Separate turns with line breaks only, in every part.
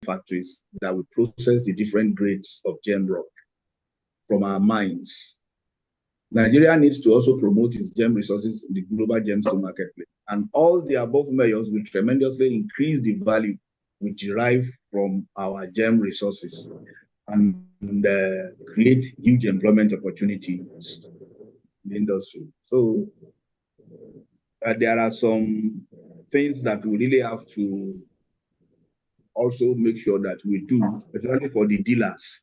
factories that will process the different grades of gem rock from our mines. Nigeria needs to also promote its gem resources in the global gemstone marketplace. And all the above measures will tremendously increase the value we derive from our gem resources and create huge employment opportunities in the industry. So there are some things that we really have to also make sure that we do, especially for the dealers.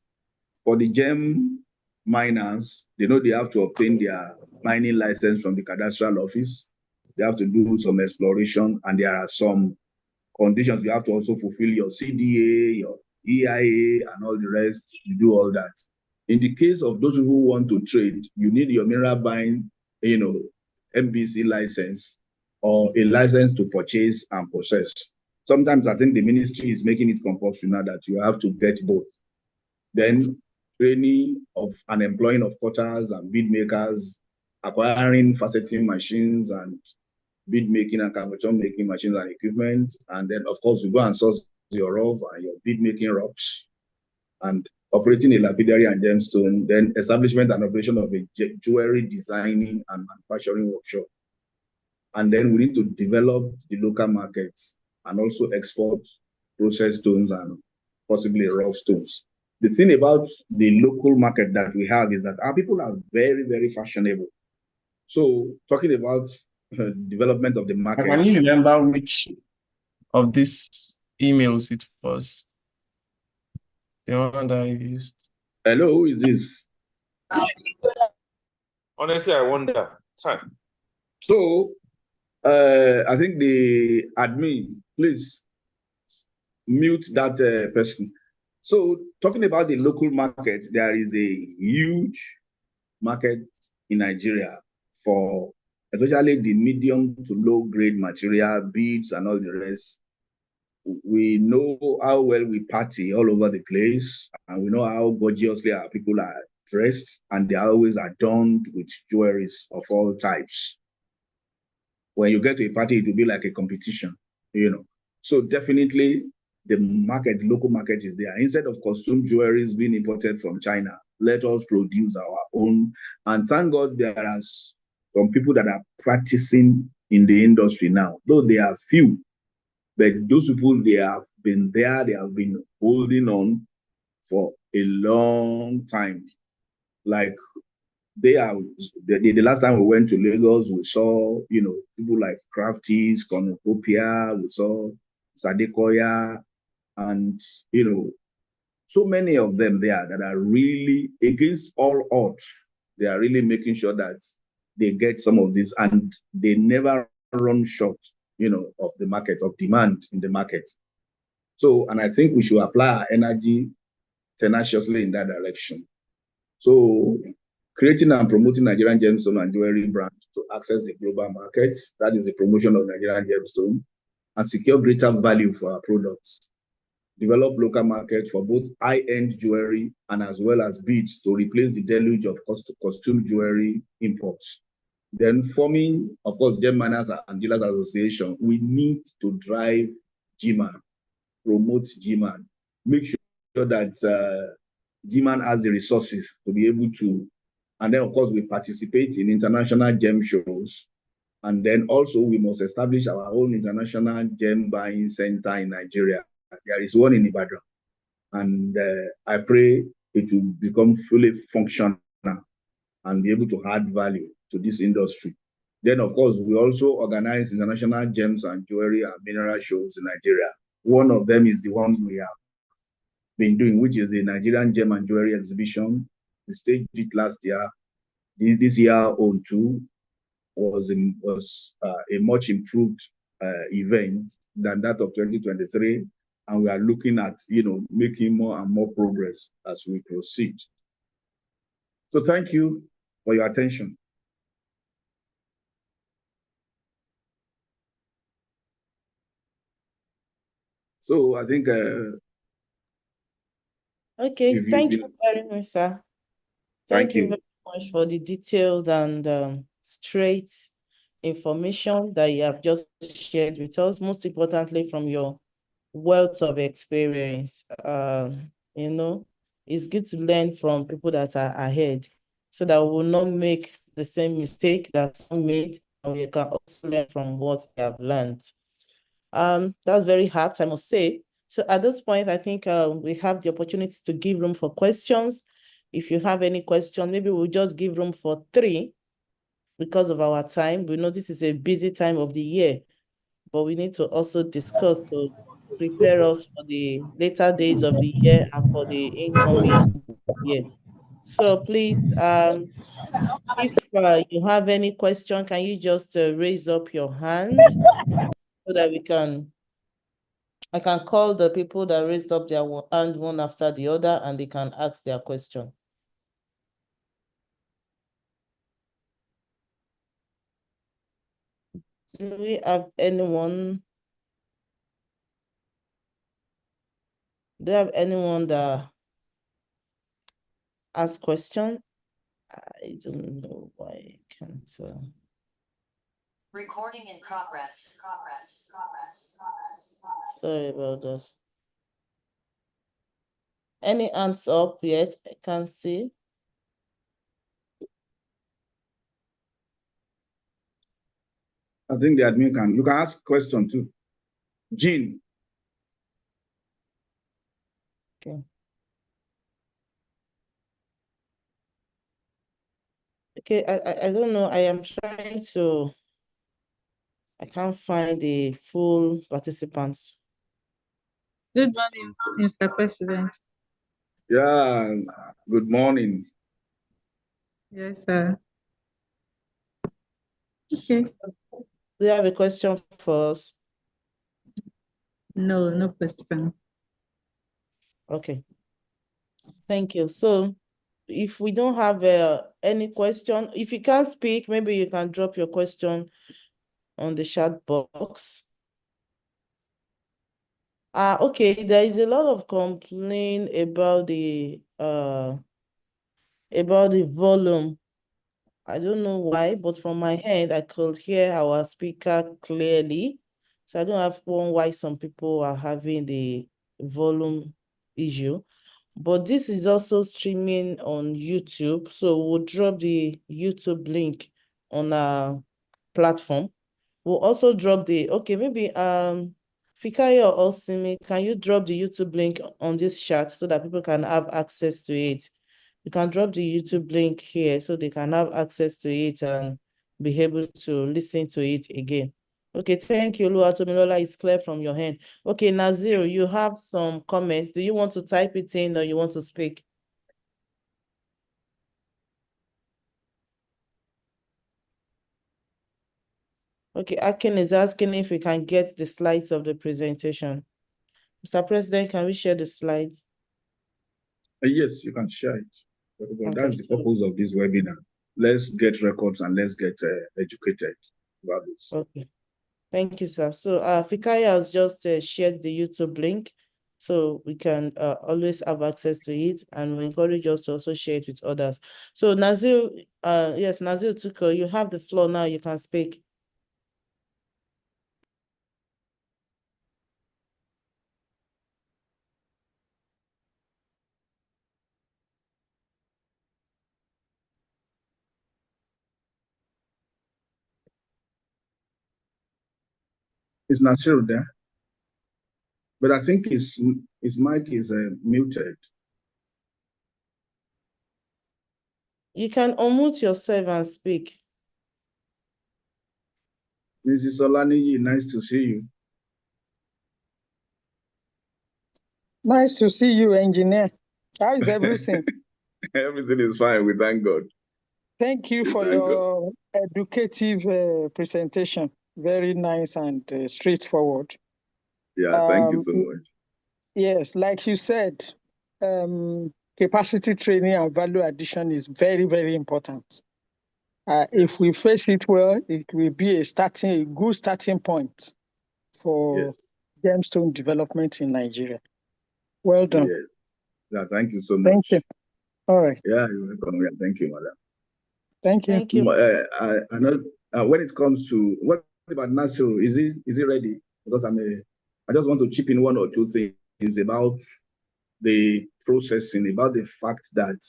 For the gem miners, they know they have to obtain their mining license from the cadastral office. They have to do some exploration, and there are some conditions. You have to also fulfill your CDA, your EIA, and all the rest. You do all that. In the case of those who want to trade, you need your mineral buying, MBC license or a license to purchase and possess. Sometimes I think the ministry is making it compulsory now that you have to get both. Then training of and employing of cutters and bead makers, acquiring faceting machines and bead making and carburetor making machines and equipment. And then, of course, you go and source your rough and your bead making rocks and operating a lapidary and gemstone, then establishment and operation of a jewelry designing and manufacturing workshop. And then we need to develop the local markets and also export processed stones and possibly rough stones. The thing about the local market that we have is that our people are very, very fashionable. So talking about development of the market.
Can you remember which of these emails it was? The one that I used.
Hello, who is this?
Honestly, I wonder.
So I think the admin, please mute that person. So talking about the local market, there is a huge market in Nigeria for especially the medium to low grade material, beads and all the rest. We know how well we party all over the place, and we know how gorgeously our people are dressed, and they are always adorned with jewelries of all types. When you get to a party, it will be like a competition, So definitely the market, local market is there. Instead of costume jewelries being imported from China, let us produce our own. And thank God there are some people that are practicing in the industry now, though they are few. But those people, they have been there, they have been holding on for a long time. Like the last time we went to Lagos, we saw, people like Crafties, Cornucopia, we saw Sadekoya, and, so many of them there that are really against all odds. They are really making sure that they get some of this, and they never run short, of the market, of demand in the market. So, and I think we should apply our energy tenaciously in that direction. So, creating and promoting Nigerian gemstone and jewelry brand to access the global markets, that is the promotion of Nigerian gemstone, and secure greater value for our products. Develop local markets for both high-end jewelry and as well as beads to replace the deluge of costume jewelry imports. Then forming, of course, Gem Miners and Dealers Association, we need to drive GMAN, promote GMAN, make sure that GMAN has the resources to be able to, and then of course we participate in international gem shows, and then also we must establish our own international gem buying center in Nigeria. There is one in Ibadan, and I pray it will become fully functional and be able to add value to this industry. Then, of course, we also organize international gems and jewelry and mineral shows in Nigeria. One of them is the one we have been doing, which is the Nigerian Gem and Jewelry Exhibition. We staged it last year. This year on too was a much improved event than that of 2023. And we are looking at, making more and more progress as we proceed. So thank you for your attention. So I think.
Okay, thank you very much, sir. Thank you very much for the detailed and straight information that you have just shared with us, most importantly from your wealth of experience. You know, it's good to learn from people that are ahead so that we will not make the same mistake that some made, and we can also learn from what they have learned. That's very hard, I must say. So at this point, I think we have the opportunity to give room for questions. If you have any question, maybe we'll just give room for 3 because of our time. We know this is a busy time of the year, but we need to also discuss to prepare us for the later days of the year and for the incoming year. So please, if you have any question, can you just raise up your hand so that I can call the people that raised up their hand one after the other and they can ask their question. Do we have anyone? Do you have anyone that ask question? I don't know why I can't.
Recording in progress.
Sorry about this. Any hands up yet? I can't see.
I think the admin you can ask question too. Jean.
Okay. Okay, I don't know. I am trying to. I can't find the full participants.
Good morning, Mr. President.
Yeah, good morning.
Yes, sir. Okay.
Do you have a question for us?
No, no question.
Okay. Thank you. So if we don't have any question, if you can't speak, maybe you can drop your question on the chat box. Okay, there is a lot of complaint about the volume. I don't know why, but from my end, I could hear our speaker clearly. So I don't have one why some people are having the volume issue. But this is also streaming on YouTube. So we'll drop the YouTube link on our platform. We'll also drop the, okay, maybe Fikayo or Osimi, can you drop the YouTube link on this chat so that people can have access to it? You can drop the YouTube link here so they can have access to it and be able to listen to it again. Okay, thank you, Oluwatomilola. It's clear from your hand. Okay, Nazir, you have some comments. Do you want to type it in or you want to speak? Okay, Akin is asking if we can get the slides of the presentation. Mr. President, can we share the slides?
Yes, you can share it. But
Okay.
that's the purpose of this webinar. Let's get records and let's get educated about this.
Okay. Thank you, sir. So Fikaya has just shared the YouTube link, so we can always have access to it, and we encourage us to also share it with others. So Nazir, yes, Nazir Tuko, you have the floor now. You can speak.
It's Nasir there, but I think his mic is muted.
You can unmute yourself and speak.
Mrs. Solani, nice to see you.
Nice to see you, engineer. How is everything?
Everything is fine. We thank God.
Thank you for your educative presentation. Very nice and straightforward.
Yeah, thank you so much.
Yes, like you said, capacity training and value addition is very, very important.
Yes.
If we face it well, it will be a good starting point for Gemstone development in Nigeria. Well done.
Yes. Yeah, thank you so much.
Thank you. All right.
Yeah, you're welcome. Yeah, thank you, madam.
Thank you.
Thank you.
I know when it comes to what about Nasir, is he ready? Because I'm I just want to chip in one or two things about the processing, about the fact that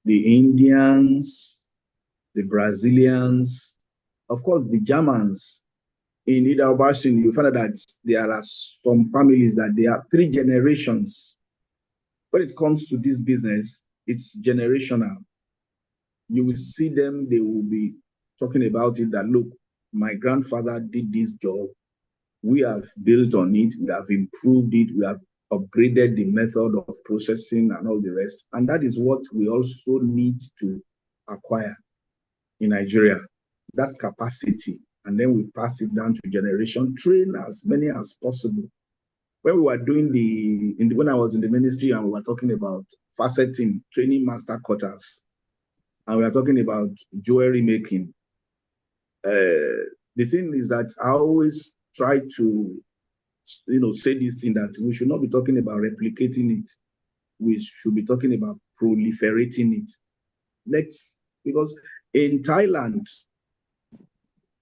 the Indians, the Brazilians, of course, the Germans, in Idaho-Basin, you find out that there are some families that they have 3 generations. When it comes to this business, it's generational. You will see them, they will be talking about it that, look, my grandfather did this job. We have built on it, we have improved it, we have upgraded the method of processing and all the rest. And that is what we also need to acquire in Nigeria, that capacity. And then we pass it down to generation, train as many as possible. When we were doing when I was in the ministry and we were talking about faceting, training master cutters, and we are talking about jewelry making, the thing is that I always try to, say this thing that we should not be talking about replicating it. We should be talking about proliferating it. Because in Thailand,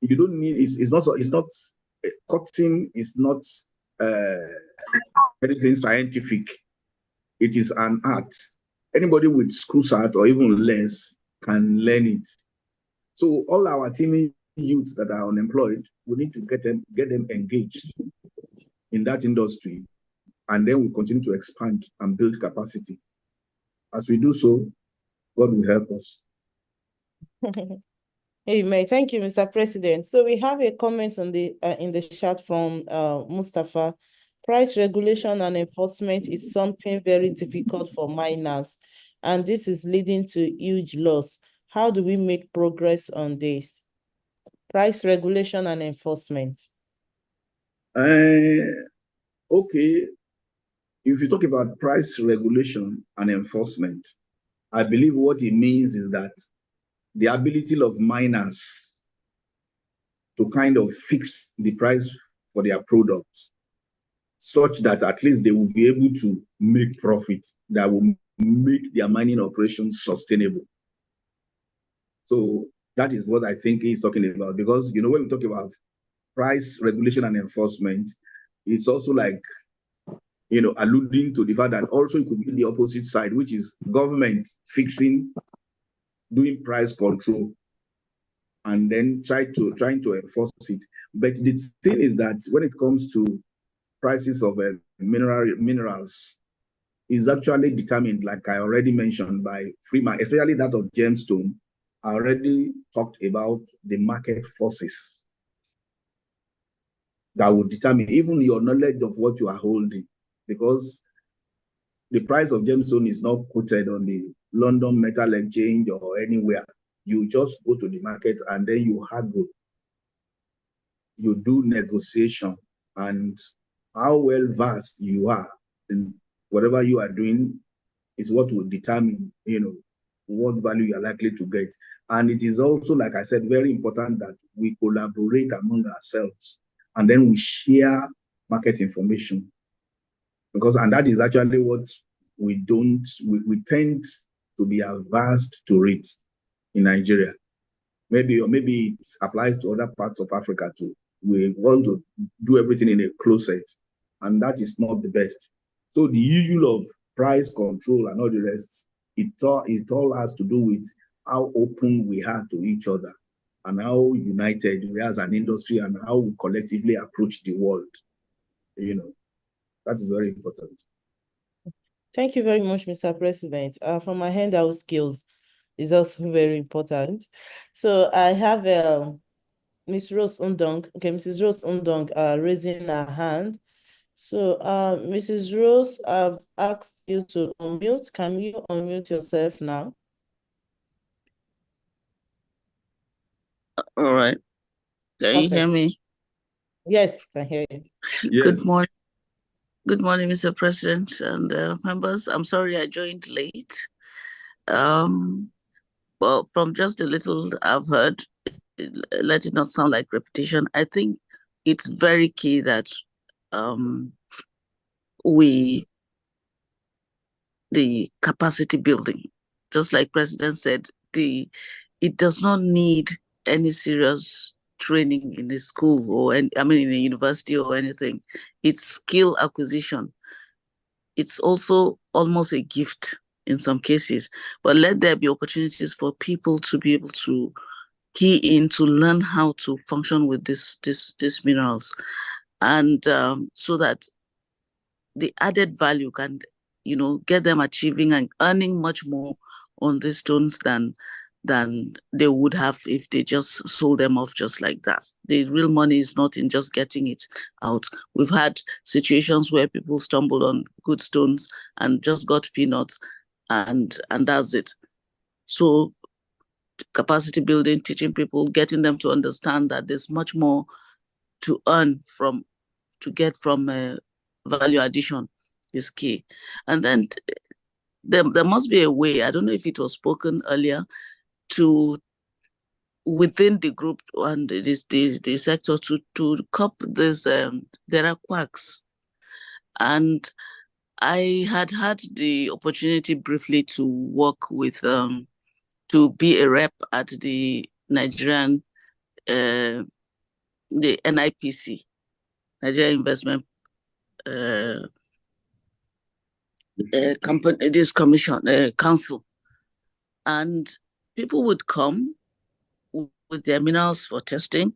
you don't need, it's not cutting is not anything scientific. It is an art. Anybody with school art or even less can learn it. So all our teaming youths that are unemployed, we need to get them engaged in that industry, and then we continue to expand and build capacity. As we do so, God will help us.
Amen. Thank you, Mr. President. So we have a comment on the in the chat from Mustafa. Price regulation and enforcement is something very difficult for miners, and this is leading to huge loss. How do we make progress on this? Price regulation and enforcement.
Okay. If you talk about price regulation and enforcement, I believe what it means is that the ability of miners to kind of fix the price for their products such that at least they will be able to make profit that will make their mining operations sustainable. So that is what I think he's talking about, because, when we talk about price regulation and enforcement, it's also like, alluding to the fact that also it could be the opposite side, which is government fixing, doing price control, and then trying to enforce it. But the thing is that when it comes to prices of minerals, is actually determined, like I already mentioned, by free market, especially that of Gemstone. I already talked about the market forces that will determine even your knowledge of what you are holding, because the price of Gemstone is not quoted on the London Metal Exchange or anywhere. You just go to the market and then you haggle, you do negotiation, and how well versed you are in whatever you are doing is what will determine, what value you're likely to get. And it is also, like I said, very important that we collaborate among ourselves and then we share market information. And that is actually what we tend to be averse to it in Nigeria. Maybe it applies to other parts of Africa too. We want to do everything in a closet, and that is not the best. So the issue of price control and all the rest, it all has to do with how open we are to each other and how united we are as an industry and how we collectively approach the world. That is very important.
Thank you very much, Mr. President. From my handout skills is also very important. So I have Ms. Rose Undong. Okay, Mrs. Rose Undong raising her hand. So Mrs. Rose, I've asked you to unmute. Can you unmute yourself now?
All right. Can you hear me?
Yes, I can hear you.
Yes.
Good morning. Good morning, Mr. President and members. I'm sorry I joined late. Well, from just a little I've heard, let it not sound like repetition. I think it's very key that the capacity building, just like President said, it does not need any serious training in a school or in a university or anything. It's skill acquisition. It's also almost a gift in some cases, but let there be opportunities for people to be able to key in to learn how to function with these minerals, and so that the added value can, get them achieving and earning much more on these stones than they would have if they just sold them off just like that. The real money is not in just getting it out. We've had situations where people stumbled on good stones and just got peanuts, and that's it. So capacity building, teaching people, getting them to understand that there's much more to get from value addition is key. And then there must be a way, I don't know if it was spoken earlier, to within the group and the sector to cop this, there are quacks. And I had the opportunity briefly to work with, to be a rep at the Nigerian, the NIPC, Nigeria Investment Company, this commission, council. And people would come with their minerals for testing.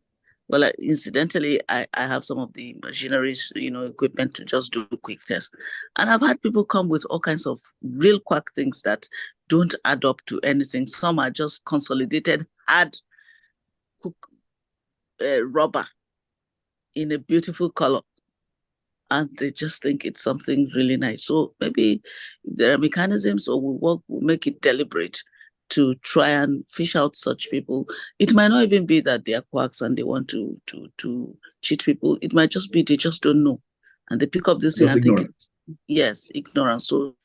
Well, incidentally, I have some of the machineries, equipment to just do quick tests. And I've had people come with all kinds of real quack things that don't add up to anything. Some are just consolidated hard rubber in a beautiful color, and they just think it's something really nice. So maybe if there are mechanisms, or we'll make it deliberate to try and fish out such people. It might not even be that they are quacks and they want to cheat people. It might just be they just don't know, and they pick up this thing and think, yes, ignorance. So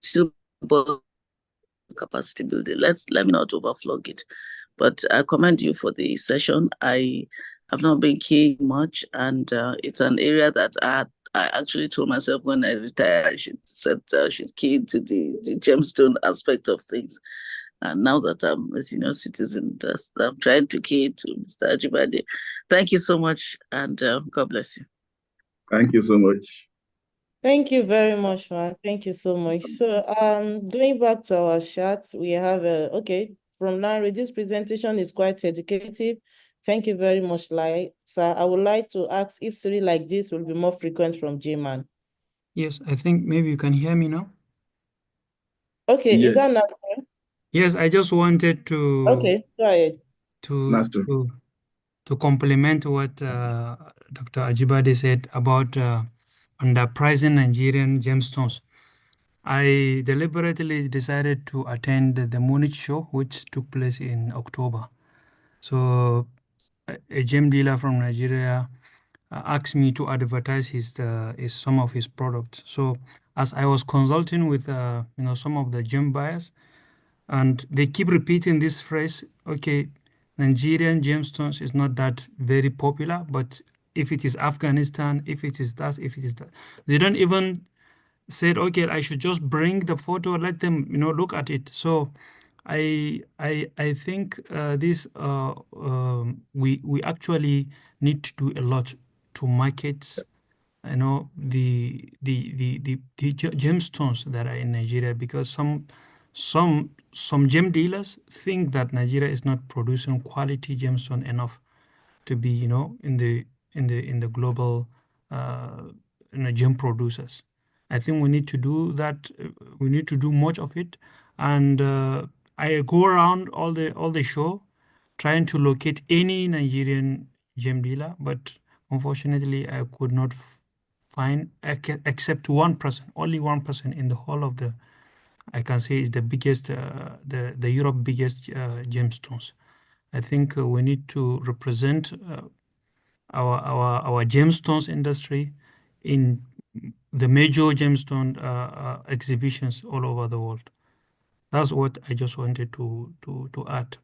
still capacity building. Let me not overflog it. But I commend you for the session. I have not been keying much, and it's an area that I actually told myself when I retire I should key into the gemstone aspect of things. And now that I'm a senior citizen, I'm trying to key into Mr. Ajibade. Thank you so much, and God bless you.
Thank you so much.
Thank you very much, man. Thank you so much. So, going back to our chat, we have okay, from Larry, this presentation is quite educative. Thank you very much, Lai. Sir, I would like to ask if series like this will be more frequent from J-Man.
Yes, I think maybe you can hear me now.
Okay,
yes.
Is that enough?
Yes, I just wanted to
okay, go ahead.
To complement what Dr. Ajibade said about underpricing Nigerian gemstones. I deliberately decided to attend the Munich show, which took place in October. So a gem dealer from Nigeria asked me to advertise some of his products. So as I was consulting with some of the gem buyers, and they keep repeating this phrase, okay, Nigerian gemstones is not that very popular, but if it is Afghanistan, if it is that, they don't even say, okay, I should just bring the photo, let them look at it. So I think we actually need to do a lot to market the gemstones that are in Nigeria, because some gem dealers think that Nigeria is not producing quality gemstone enough to be in the global gem producers. I think we need to do that. We need to do much of it, and I go around all the show trying to locate any Nigerian gem dealer, but unfortunately I could not find except one person, only one person in the whole of the, I can say, is the biggest, the Europe biggest gemstones. I think we need to represent our gemstones industry in the major gemstone exhibitions all over the world. That's what I just wanted to add.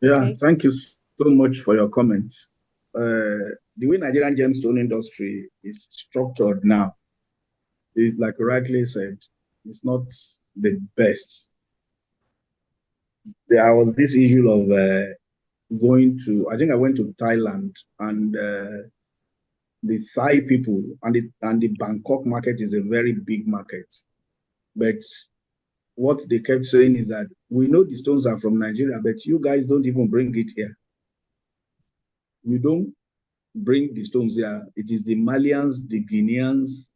Yeah, okay. Thank you so much for your comments. The way Nigerian gemstone industry is structured now, is like you rightly said, it's not the best. there was this issue of going to, I think I went to Thailand, and the Thai people and the Bangkok market is a very big market. But what they kept saying is that we know the stones are from Nigeria, but you guys don't even bring it here. You don't bring the stones here. It is the Malians, the Guineans,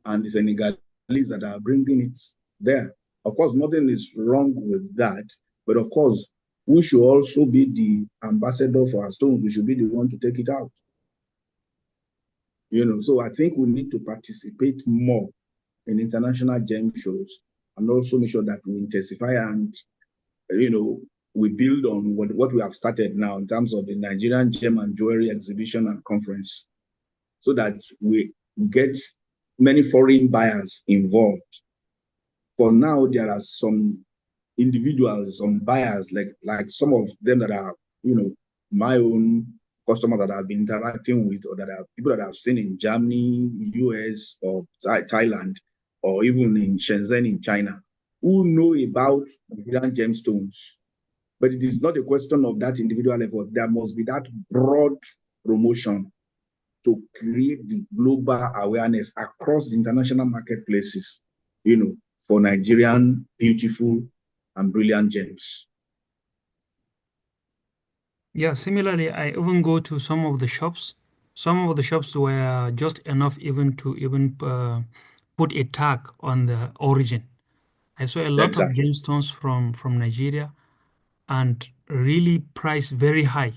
and the Senegalese that are bringing it there. Of course, nothing is wrong with that, but of course, we should also be the ambassador for our stones. We should be the one to take it out. You know, so I think we need to participate more in international gem shows, and also make sure that we intensify and, you know, we build on what we have started now in terms of the Nigerian Gem and Jewelry Exhibition and Conference, so that we get many foreign buyers involved. For now, there are some individuals, some buyers, like some of them that are, you know, my own customers that I've been interacting with, or that are people that I've seen in Germany, US, or Thailand, or even in Shenzhen in China, who know about Nigerian gemstones. But it is not a question of that individual effort. There must be that broad promotion to create the global awareness across the international marketplaces, you know, for Nigerian beautiful and brilliant gems.
Yeah, similarly, I even go to some of the shops. Some of the shops were just enough even to put a tag on the origin. I saw a lot of
Exactly.
gemstones from Nigeria, and really priced very high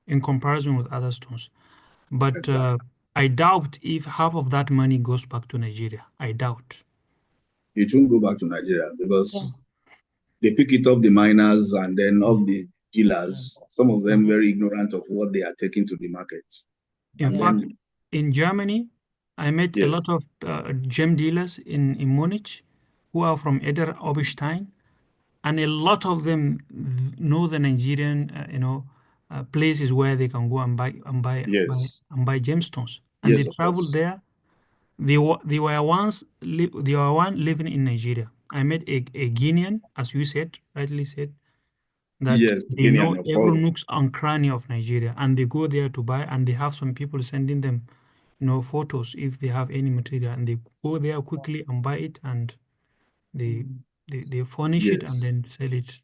in comparison with other stones. But
Exactly.
I doubt if half of that money goes back to Nigeria. I doubt.
It won't go back to Nigeria
Yeah.
because they pick it off the miners and then off the dealers, some of them very ignorant of what they are taking to the markets.
In
And
Yeah.
fact,
then,
in Germany, I met a
yes,
lot of gem dealers in Munich who are from Eder Oberstein, and a lot of them know the Nigerian, places where they can go and
yes,
buy gemstones. And they
yes, of
traveled
course.
there. They were one living in Nigeria. I met a Guinean, as you said, rightly said, that
Yes,
they know
Guinean, of
every
course.
nooks and cranny of Nigeria, and they go there to buy, and they have some people sending them, photos if they have any material, and they go there quickly and buy it, and they they furnish it and
Yes.
then sell it.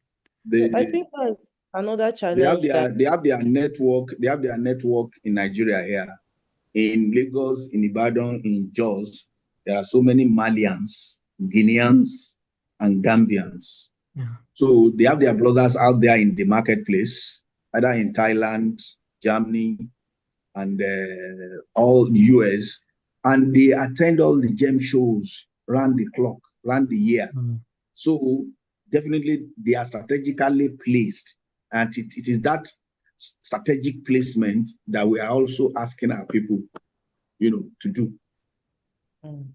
I
They
think that's another
they have
challenge that
their network, they have their network in Nigeria here. In Lagos, in Ibadan, in Jos, there are so many Malians, Guineans, and Gambians.
Yeah.
So they have their brothers out there in the marketplace, either in Thailand, Germany, and all US, and they attend all the gem shows round the clock, round the year.
Mm.
So definitely they are strategically placed, and it is that strategic placement that we are also asking our people, you know, to do.
Mm.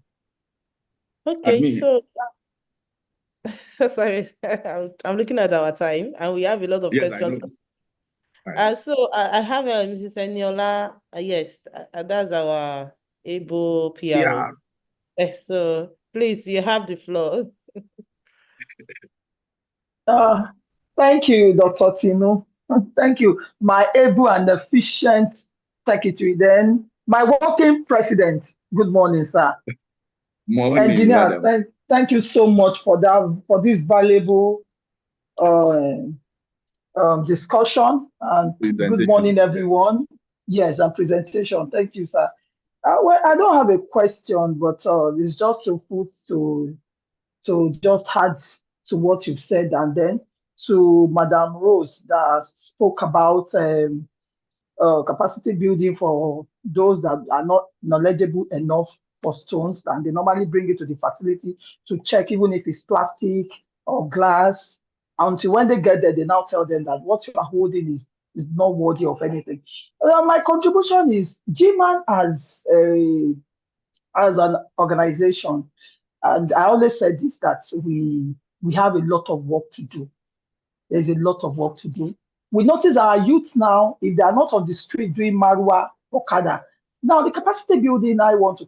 I
Okay,
mean,
so sorry, I'm looking at our time and we have a lot of
yes, I
questions.
know. I know.
So I have Mrs. Eniola. Yes, that's our able PRO.
Yeah,
So please, you have the floor.
Thank you, Dr. Tino. Thank you, my able and efficient secretary. Then my working president. Good morning, sir.
morning,
Engineer,
madam.
thank you so much for this valuable discussion. And good morning,
Presentation.
everyone. Yes, and presentation. Thank you, sir. Well, I don't have a question, but it's just to put to just add to what you've said, and then to Madam Rose that spoke about capacity building for those that are not knowledgeable enough for stones, and they normally bring it to the facility to check, even if it's plastic or glass. Until when they get there, they now tell them that what you are holding is not worthy of anything. My contribution is GMAN as an organization, and I always said this, that we have a lot of work to do. There's a lot of work to do. We notice our youth now, if they are not on the street doing Marua or Kada, now the capacity building I want to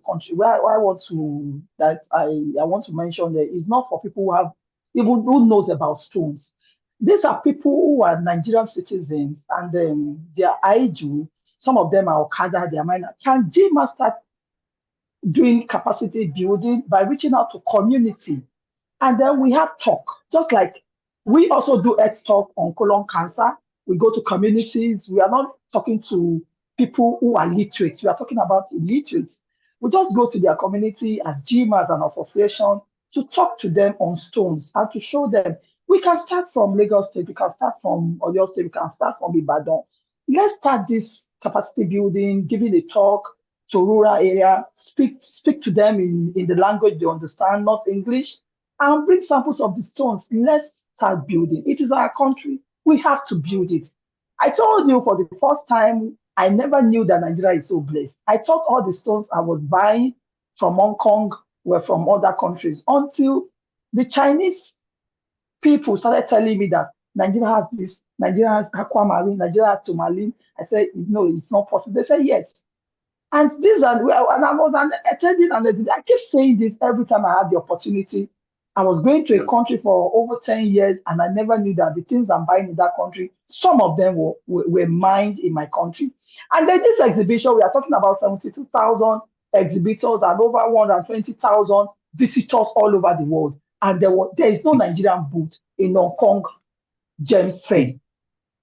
I want to mention there is not for people who have even who knows about stones. These are people who are Nigerian citizens and they are Aiju. Some of them are Okada, they are minor. Can GMA start doing capacity building by reaching out to community? And then we have talk, just like we also do X talk on colon cancer. We go to communities. We are not talking to people who are literate. We are talking about illiterates. We just go to their community as GMA, as an association, to talk to them on stones and to show them we can start from Lagos State, we can start from Oyo State, we can start from Ibadan. Let's start this capacity building, giving a talk to rural area, speak to them in the language they understand, not English, and bring samples of the stones. Let's start building. It is our country. We have to build it. I told you for the first time, I never knew that Nigeria is so blessed. I thought all the stones I was buying from Hong Kong were from other countries until the Chinese people started telling me that Nigeria has this, Nigeria has aquamarine, Nigeria has tourmaline. I said, no, it's not possible. They said, yes. And this, and I was attending, and I keep saying this every time I had the opportunity. I was going to a country for over 10 years, and I never knew that the things I'm buying in that country, some of them were mined in my country. And then this exhibition, we are talking about 72,000 exhibitors and over 120,000 visitors all over the world. And there is no Nigerian booth in Hong Kong Gem Fair.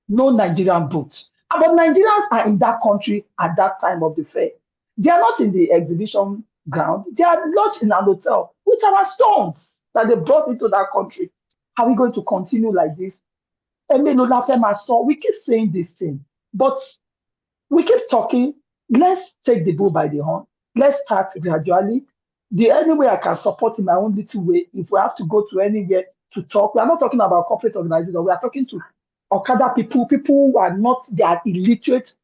No Nigerian booth. But Nigerians are in that country at that time of the fair. They are not in the exhibition ground. They are lodged in an hotel with our stones that they brought into that country. Are we going to continue like this? We keep saying this thing, but we keep talking. Let's take the bull by the horn. Let's start gradually. The only way I can support in my own little way, if we have to go to anywhere to talk, we are not talking about corporate organizations. We are talking to Okada people who are not, they are illiterate.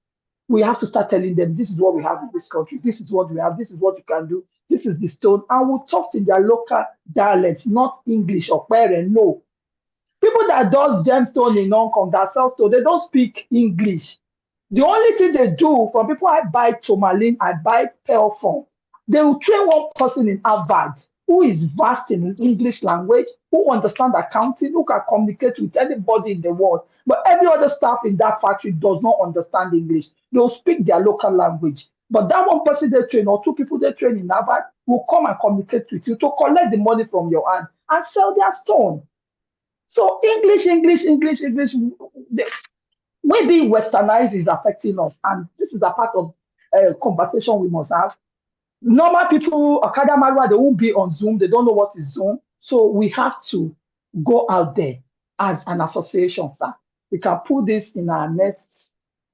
We have to start telling them, this is what we have in this country. This is what we have. This is what you can do. This is the stone. And we'll talk in their local dialects, not English or parent. No. People that does gemstone in Hong Kong, that sell stone, they don't speak English. The only thing they do, from people I buy tourmaline, I buy pearl from, they will train one person in Harvard who is vast in English language, who understands accounting, who can communicate with anybody in the world. But every other staff in that factory does not understand English. They'll speak their local language. But that one person they train, or two people they train in Harvard, will come and communicate with you to collect the money from your hand and sell their stone. So English, way being westernized is affecting us. And this is a part of a conversation we must have. Normal people, Okada Marwa, they won't be on Zoom. They don't know what is Zoom. So we have to go out there as an association, sir. We can put this in our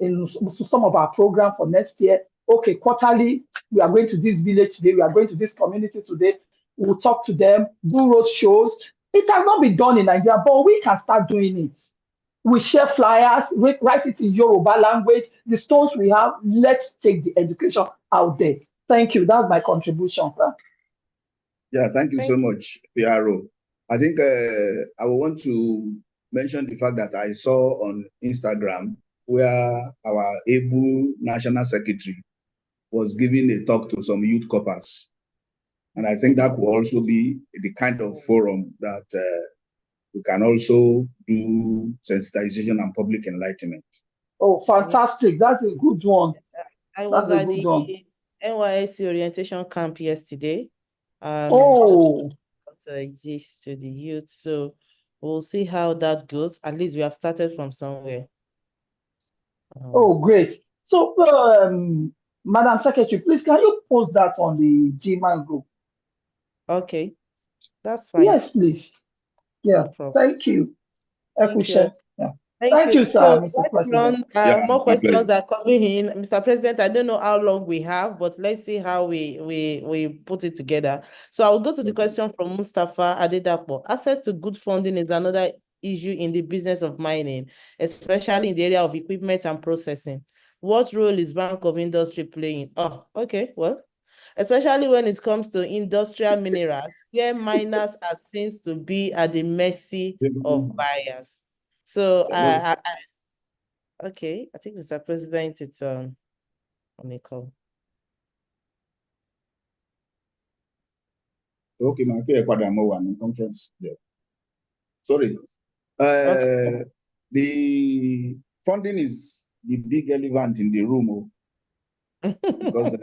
in some of our program for next year. Okay, quarterly, we are going to this village today. We are going to this community today. We'll talk to them, do road shows. It has not been done in Nigeria, but we can start doing it. We share flyers, we write it in Yoruba language. The stones we have, let's take the education out there. Thank you. That's my contribution, sir.
Yeah, thank you so much, PRO. I think I will want to mention the fact that I saw on Instagram where our able national secretary was giving a talk to some youth corpers. And I think that will also be the kind of forum that we can also do sensitization and public enlightenment.
Oh, fantastic. That's a good one.
I was at the NYSC orientation camp yesterday.
Oh.
Gist to the youth. So we'll see how that goes. At least we have started from somewhere.
Oh, great. So, Madam Secretary, please, can you post that on the GMAN group?
Okay, that's fine.
Yes, please. Yeah,
no
thank you.
Thank you.
Yeah.
Thank you,
sir,
so
Mr. President.
more questions are coming in. Mr. President, I don't know how long we have, but let's see how we put it together. So I'll go to the question from Mustafa Adedapo. Access to good funding is another issue in the business of mining, especially in the area of equipment and processing. What role is Bank of Industry playing? Oh, okay, well, especially when it comes to industrial minerals, where miners seems to be at the mercy of buyers. So okay, I think Mr. President, it's on the call.
Okay, my conference. Yeah. Sorry. Uh, the funding is the big elephant in the room, because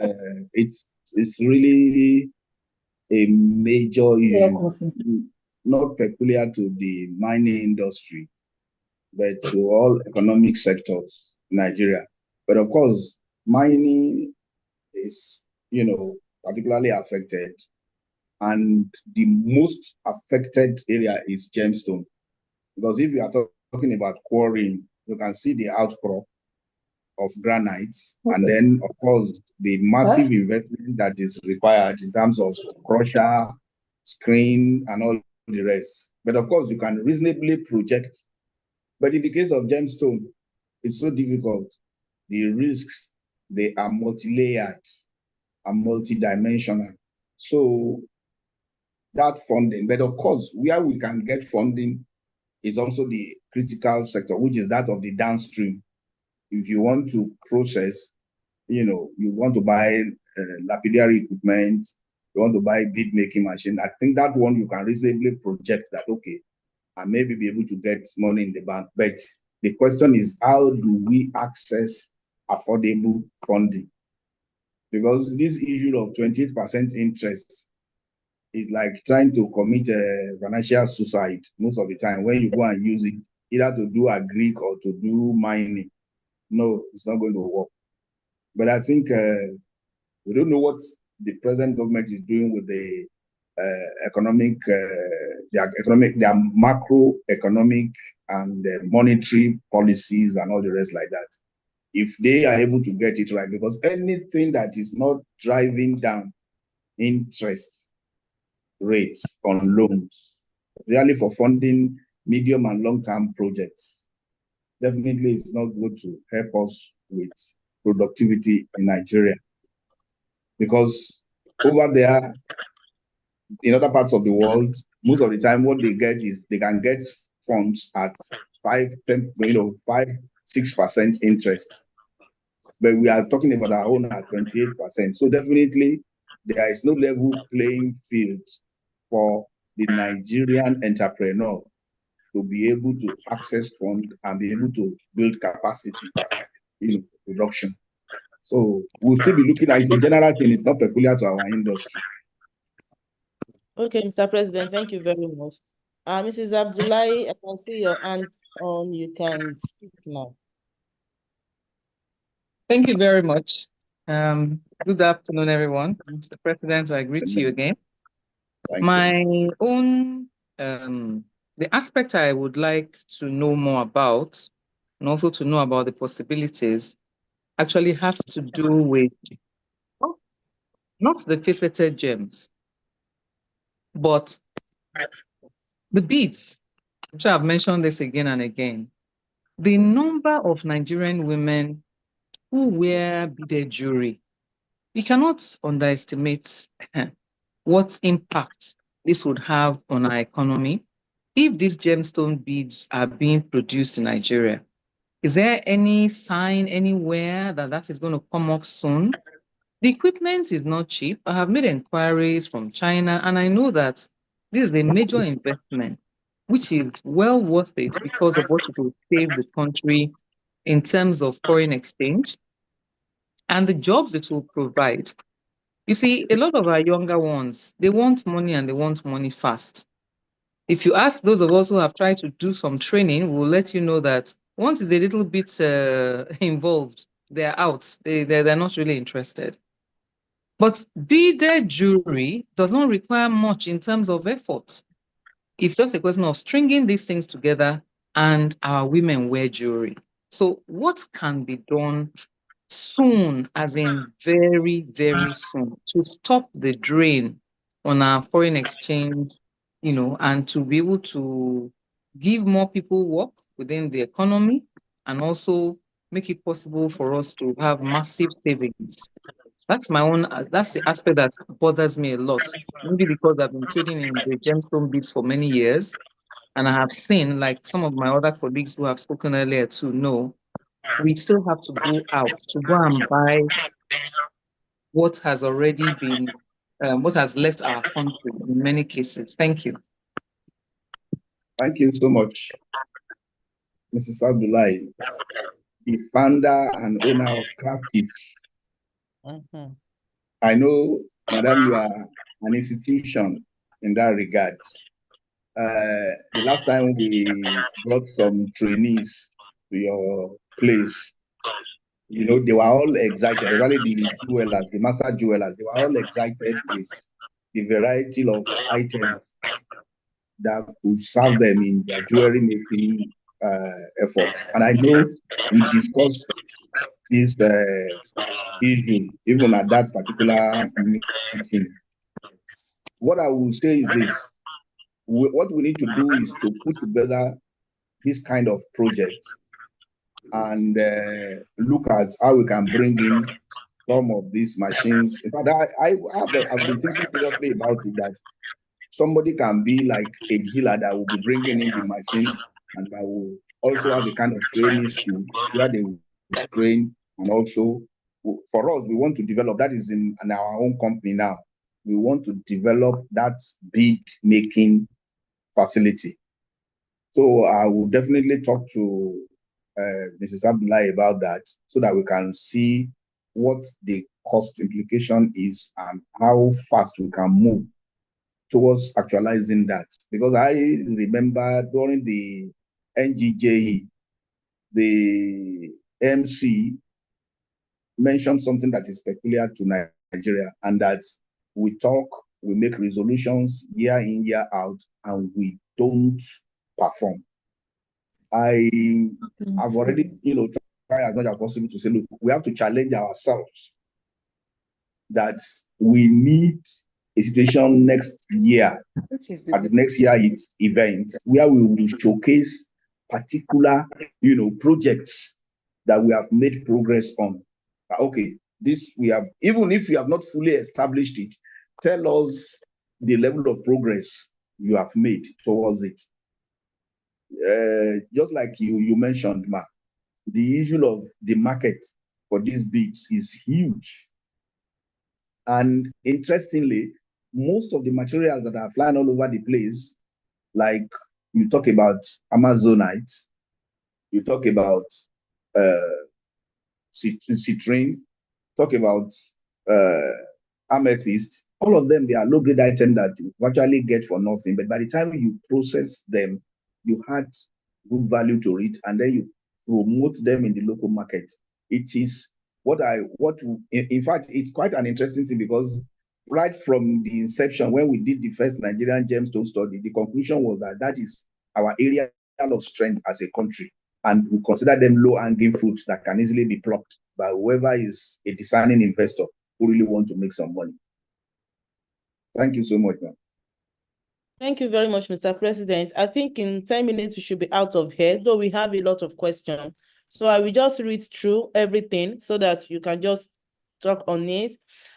it's really a major issue, not peculiar to the mining industry, but to all economic sectors in Nigeria. But of course, mining is, particularly affected. And the most affected area is Gemstone. Because if you are talking about quarrying, you can see the outcrop of granites. And then, of course, the massive investment that is required in terms of crusher, screen, and all the rest. But of course, you can reasonably project. But in the case of Gemstone, it's so difficult. The risks, they are multi-layered and multi-dimensional. So that funding, but of course, where we can get funding is also the critical sector, which is that of the downstream. If you want to process, you want to buy lapidary equipment, you want to buy bead making machine, I think that one you can reasonably project that, okay, I maybe be able to get money in the bank. But the question is, how do we access affordable funding? Because this issue of 28% interest is like trying to commit a financial suicide most of the time when you go and use it either to do agric or to do mining. No, it's not going to work. But I think we don't know what the present government is doing with the their macroeconomic and monetary policies and all the rest like that. If they are able to get it right, because anything that is not driving down interest rates on loans, really for funding medium and long-term projects, definitely it's not good to help us with productivity in Nigeria. Because over there, in other parts of the world, most of the time what they get is they can get funds at 5-6% interest. But we are talking about our own at 28%. So definitely there is no level playing field for the Nigerian entrepreneur to be able to access funds and be able to build capacity in production. So we'll still be looking at it. The general thing is not peculiar to our industry.
Okay, Mr. President, thank you very much. Mrs. Abdullahi, I can see your hand on. You can speak now.
Thank you very much. Good afternoon, everyone. Mr. President, I greet you again. My own, the aspect I would like to know more about, and also to know about the possibilities, actually has to do with not the faceted gems, but the beads. I'm sure I've mentioned this again and again. The number of Nigerian women who wear beaded jewelry, we cannot underestimate what impact this would have on our economy if these gemstone beads are being produced in Nigeria. Is there any sign anywhere that that is going to come up soon? The equipment is not cheap. I have made inquiries from China, and I know that this is a major investment, which is well worth it because of what it will save the country in terms of foreign exchange and the jobs it will provide. You see, a lot of our younger ones, they want money and they want money fast. If you ask those of us who have tried to do some training, we'll let you know that once it's a little bit involved, they're out. They're not really interested. But beaded jewelry does not require much in terms of effort. It's just a question of stringing these things together and our women wear jewelry. So what can be done soon, as in very, very soon, to stop the drain on our foreign exchange, and to be able to give more people work within the economy and also make it possible for us to have massive savings? That's my own, that's the aspect that bothers me a lot. Maybe because I've been trading in the gemstone beads for many years, and I have seen, like some of my other colleagues who have spoken earlier to know, we still have to go out to go and buy what has already been, what has left our country in many cases. Thank you.
Thank you so much. Mrs. Abdullahi, the founder and owner of Crafties.
Mhm.
I know, Madam, you are an institution in that regard. The last time we brought some trainees to your place, they were all excited, especially the jewelers, the master jewelers. They were all excited with the variety of items that could serve them in their jewelry making efforts. And I know we discussed this issue even at that particular meeting. What I will say is this: what we need to do is to put together this kind of projects and look at how we can bring in some of these machines. In fact, I've been thinking seriously about it, that somebody can be like a dealer that will be bringing in the machine and that will also have a kind of training school where they will train. And also, for us, we want to develop, that is in our own company now, we want to develop that bead making facility. So I will definitely talk to Mrs. Abdullahi about that so that we can see what the cost implication is and how fast we can move towards actualizing that. Because I remember during the NGJE, the MC mentioned something that is peculiar to Nigeria, and that we talk, we make resolutions year in, year out, and we don't perform. I have already, tried as much as possible to say, look, we have to challenge ourselves that we need a situation next year, at the next year's event, where we will showcase particular, projects that we have made progress on. Okay, this we have, even if you have not fully established it, tell us the level of progress you have made towards it. Just like you mentioned, Ma, the issue of the market for these beads is huge. And interestingly, most of the materials that are flying all over the place, like you talk about Amazonite, you talk about citrine, talk about amethyst, all of them, they are low-grade items that you virtually get for nothing. But by the time you process them, you had good value to it, and then you promote them in the local market. It is in fact, it's quite an interesting thing, because right from the inception, when we did the first Nigerian gemstone study, the conclusion was that that is our area of strength as a country. And we consider them low-hanging fruit that can easily be plucked by whoever is a discerning investor who really want to make some money. Thank you so much, ma'am.
Thank you very much, Mr. President. I think in 10 minutes, we should be out of here, though we have a lot of questions. So I will just read through everything so that you can just talk on it.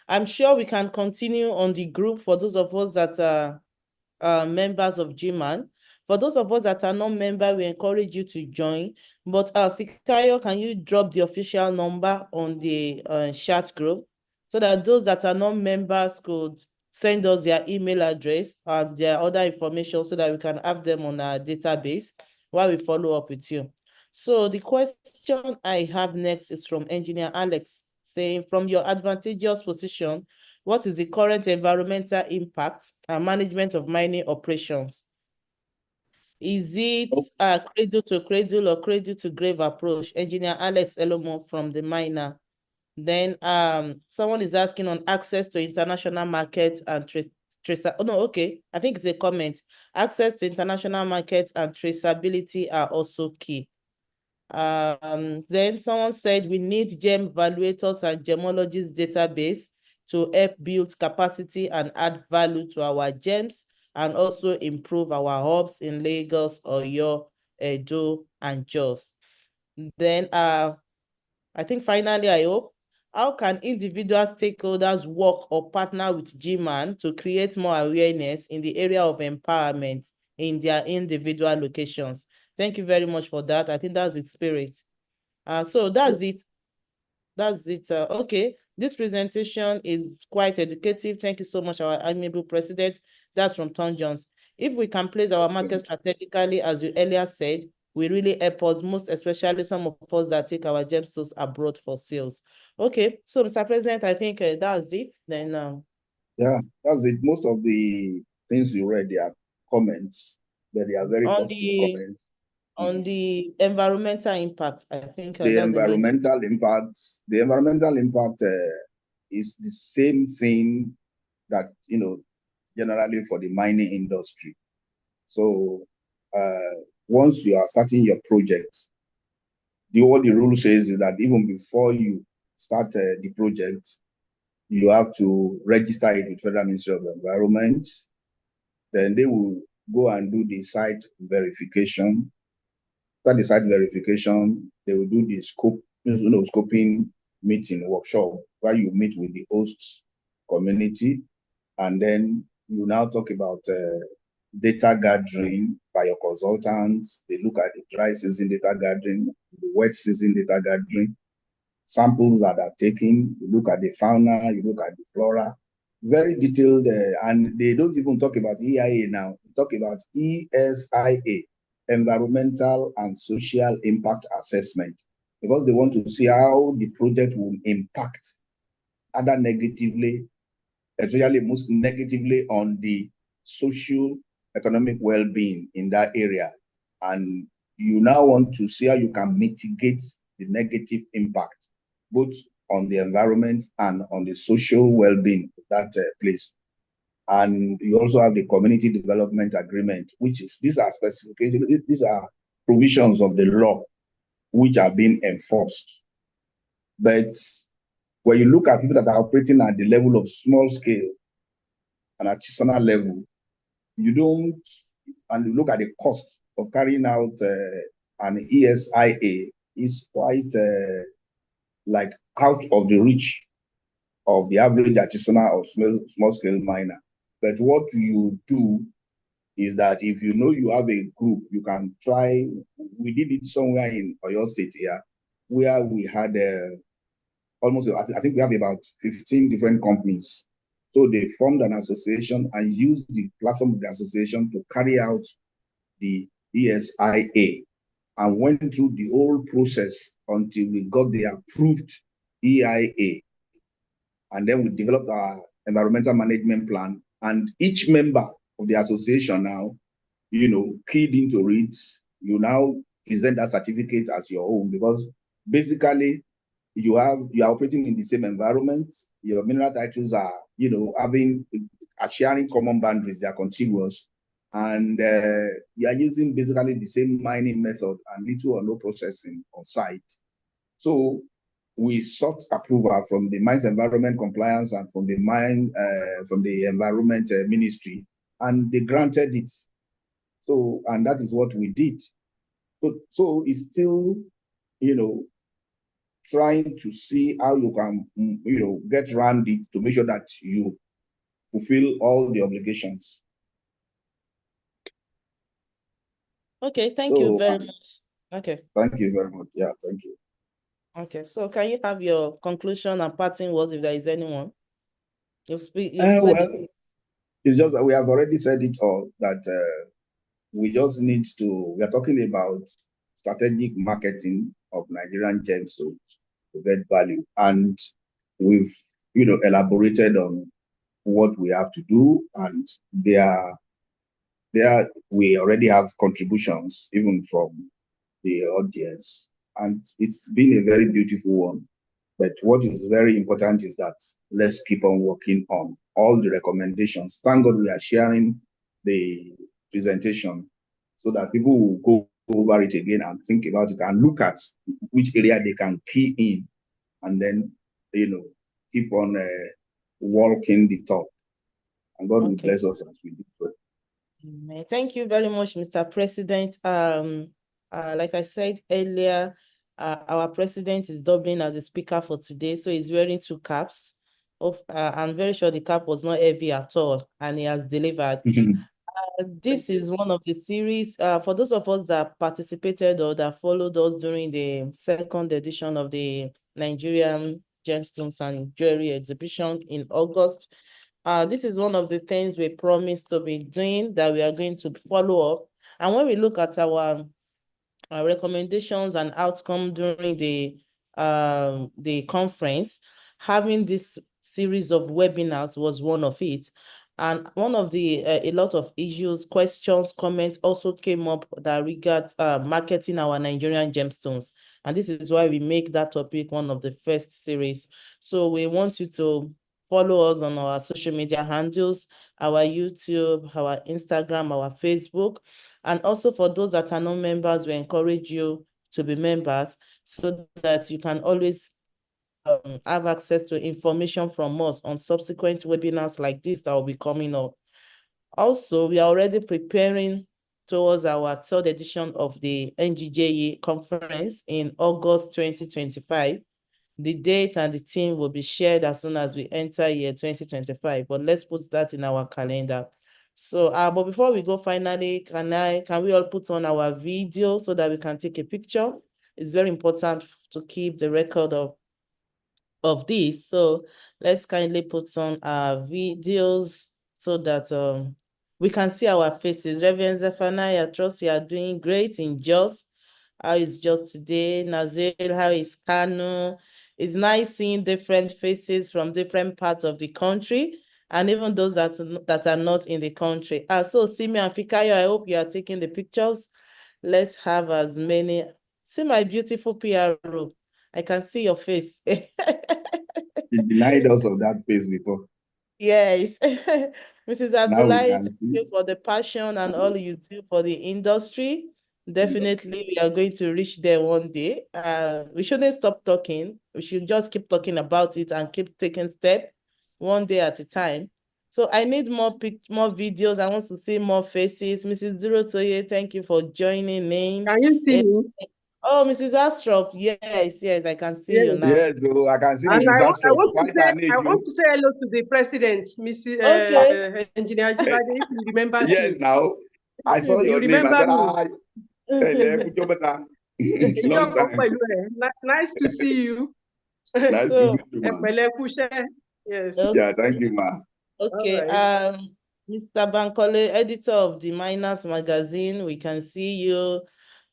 I'm sure we can continue on the group for those of us that are members of GMAN. For those of us that are not members, we encourage you to join. But Fikayo, can you drop the official number on the chat group so that those that are not members could send us their email address and their other information so that we can have them on our database while we follow up with you. So the question I have next is from Engineer Alex, saying, from your advantageous position, what is the current environmental impact and management of mining operations? Is it a cradle to cradle or cradle to grave approach? Engineer Alex Elomo from the miner. Then someone is asking on access to international markets and I think it's a comment. Access to international markets and traceability are also key. Then someone said we need gem evaluators and gemologists database to help build capacity and add value to our gems and also improve our hubs in Lagos, Oyo, Edo, and Jos. Then I think finally, I hope, how can individual stakeholders work or partner with GMAN to create more awareness in the area of empowerment in their individual locations? Thank you very much for that. I think that's its spirit. So that's it. That's it. Okay, this presentation is quite educative. Thank you so much, our amiable president. That's from Tom Jones. If we can place our market strategically, as you earlier said, will really help us, most especially some of us that take our gemstones abroad for sales. Okay, so Mr. President, I think that's it. Then
Yeah, that's it. Most of the things you read, they are comments, but they are very
on
positive
the
comments.
on the environmental impact, I think
The
that's a major.
the environmental impact is the same thing that, generally for the mining industry. So once you are starting your project, what the rule says is that even before you start the project, you have to register it with Federal Ministry of Environment. Then they will go and do the site verification. After the site verification, they will do the scoping meeting workshop where you meet with the host community, and then you now talk about data gathering by your consultants. They look at the dry season data gathering, the wet season data gathering, samples that are taken. You look at the fauna, you look at the flora, very detailed, and they don't even talk about EIA now. They talk about ESIA, Environmental and Social Impact Assessment, because they want to see how the project will impact other negatively, especially most negatively on the social economic well-being in that area. And you now want to see how you can mitigate the negative impact, both on the environment and on the social well-being of that place. And you also have the community development agreement, which is, these are specifications, these are provisions of the law which are being enforced. But when you look at people that are operating at the level of small scale and artisanal level, you don't, and you look at the cost of carrying out an ESIA is quite like out of the reach of the average artisanal or small scale miner. But what you do is that if you know you have a group, you can try. We did it somewhere in Oyo State here, where we had almost, I think we have about 15 different companies. So they formed an association and used the platform of the association to carry out the ESIA, and went through the whole process until we got the approved EIA. And then we developed our environmental management plan, and each member of the association now, keyed into it, you now present that certificate as your own, because basically you are operating in the same environment. Your mineral titles are, are sharing common boundaries, they are contiguous, and you are using basically the same mining method and little or no processing on site. So we sought approval from the Mines Environment Compliance and from the Environment Ministry, and they granted it. So, and that is what we did. So it's still, trying to see how you can, get around it to make sure that you fulfill all the obligations.
Okay, thank you very much. Okay.
Thank you very much. Yeah, thank you.
Okay, so can you have your conclusion and parting words if there is anyone? You've
it's just that we have already said it all, that we just need to, we are talking about strategic marketing of Nigerian gemstones to get value. And we've, elaborated on what we have to do, and we already have contributions even from the audience, and it's been a very beautiful one. But what is very important is that let's keep on working on all the recommendations. Thank God we are sharing the presentation so that people will go over it again and think about it and look at which area they can key in, and then, keep on walking the talk. And God will bless us as we do so.
Thank you very much, Mr. President. Like I said earlier, our president is doubling as a speaker for today, so he's wearing 2 caps. I'm very sure the cap was not heavy at all, and he has delivered. This is one of the series. For those of us that participated or that followed us during the 2nd edition of the Nigerian Gemstones and Jewelry exhibition in August, this is one of the things we promised to be doing, that we are going to follow up. And when we look at our recommendations and outcome during the conference. Having this series of webinars was one of it. And one of the a lot of issues, questions, comments also came up that regards marketing our Nigerian gemstones. And this is why we make that topic one of the first series. So we want you to follow us on our social media handles, our YouTube, our Instagram, our Facebook. And also for those that are not members, we encourage you to be members so that you can always have access to information from us on subsequent webinars like this that will be coming up. Also, we are already preparing towards our third edition of the NGJE conference in August 2025. The date and the theme will be shared as soon as we enter year 2025, but let's put that in our calendar. So, but before we go, finally, can we all put on our video so that we can take a picture? It's very important to keep the record of this. So let's kindly put on our videos so that we can see our faces. Reverend Zephaniah, I trust you are doing great in Jos. How is Jos today? Nazir, how is Kano? It's nice seeing different faces from different parts of the country, and even those that are not in the country. So Simi and Fikayo, I hope you are taking the pictures. Let's have as many. See my beautiful PRO. I can see your face.
He denied us of that face before.
Yes. Mrs.
Now we
Abdullahi,
can
thank
see.
you for the passion and all you do for the industry. Definitely, we are going to reach there one day. We shouldn't stop talking. We should just keep talking about it and keep taking steps one day at a time. So I need more videos. I want to see more faces. Mrs. Durotoye, thank you for joining in.
Can you see me?
Oh, Mrs. Astrop, yes, I can see you now.
Yes, so I can see
And
Mrs.
I
Astrop.
want to say hello to the president, Mrs.
Okay.
Engineer Ajibade, if you remember
Yes,
me.
now I saw your name. I said, long time.
Nice to see you.
Nice to see you, ma.
Yes.
Yeah, thank you, ma.
Okay,
Right.
Mr. Bankole, editor of the Miners Magazine, we can see you.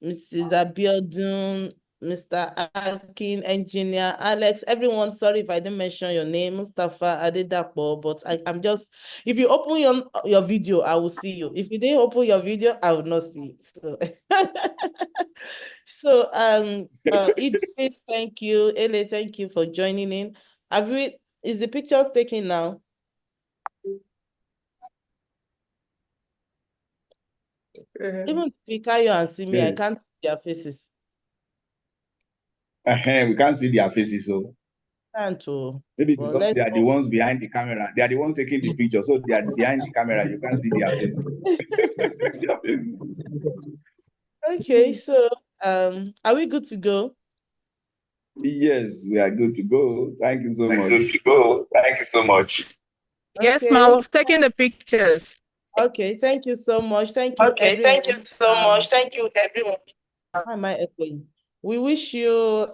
Mrs. Abiodun, Mr. Akin, engineer, Alex, everyone, sorry if I didn't mention your name, Mustafa Adedapo, but I'm just, if you open your video, I will see you. If you didn't open your video, I will not see it. So, Idris, thank you. Ele, thank you for joining in. Is the pictures taken now? Even Fikayo and Simi, I can't see their faces.
We can't see their faces, so maybe
Well,
because they are the ones behind the camera. They are the ones taking the picture, so they are behind the camera. You can't see their faces.
Okay, so are we good to go?
Yes, we are good to go. Thank you so much.
Good to go. Thank you so much.
Yes,
ma'am, we've taken the pictures.
Okay, thank you so much. Thank you, everyone.
Thank you so much. Thank you, everyone.
How am I echoing? We wish you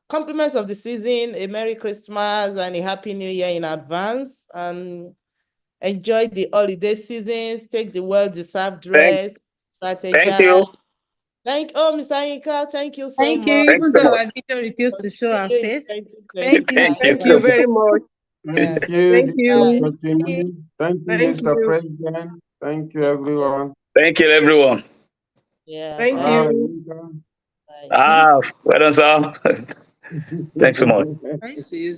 compliments of the season, a Merry Christmas and a Happy New Year in advance. And enjoy the holiday seasons. Take the well-deserved rest.
Thank you.
Mr. Inka, thank you so much.
Thank you. Even though our video refused to show our face.
Thank
you very much.
Thank you.
Thank you.
Thank you, Mr. President. Thank you, everyone.
Thank you, everyone.
Yeah.
Thank you.
Well done, sir. Thanks so much.
Nice to use